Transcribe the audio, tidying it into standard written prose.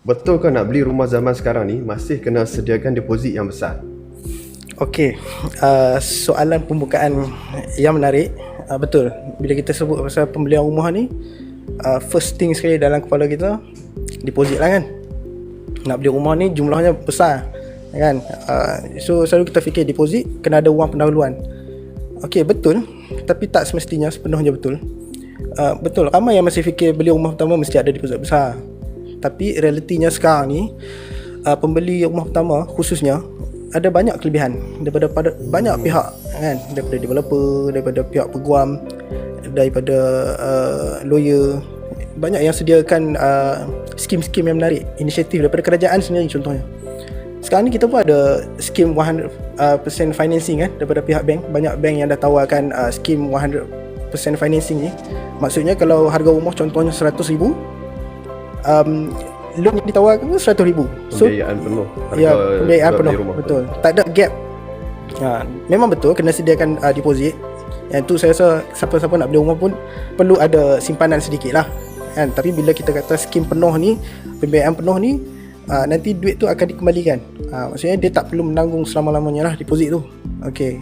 Betul ke nak beli rumah zaman sekarang ni masih kena sediakan deposit yang besar? Okey, soalan pembukaan yang menarik. Betul, bila kita sebut pasal pembelian rumah ni, first thing sekali dalam kepala kita, deposit lah kan. Nak beli rumah ni jumlahnya besar kan. So selalu kita fikir deposit, kena ada wang pendahuluan. Okey, betul, tapi tak semestinya sepenuhnya betul. Betul, ramai yang masih fikir beli rumah pertama mesti ada deposit besar. Tapi realitinya sekarang ni, pembeli rumah pertama khususnya ada banyak kelebihan daripada banyak pihak kan, daripada developer, daripada pihak peguam, daripada lawyer. Banyak yang sediakan skim-skim yang menarik, inisiatif daripada kerajaan sendiri contohnya. Sekarang ni kita pun ada skim 100% financing kan daripada pihak bank. Banyak bank yang dah tawarkan skim 100% financing ni. Maksudnya kalau harga rumah contohnya 100,000, loan yang ditawarkan 100,000. So Pembiayaan penuh. ya, pembiayaan penuh, rumah. betul. Tak ada gap. Memang betul kena sediakan deposit. Yang tu saya rasa siapa-siapa nak beli rumah pun perlu ada simpanan sedikit lah kan. Tapi bila kita kata skim penuh ni, pembiayaan penuh ni, nanti duit tu akan dikembalikan. Maksudnya dia tak perlu menanggung selama-lamanya lah deposit tu. Okey.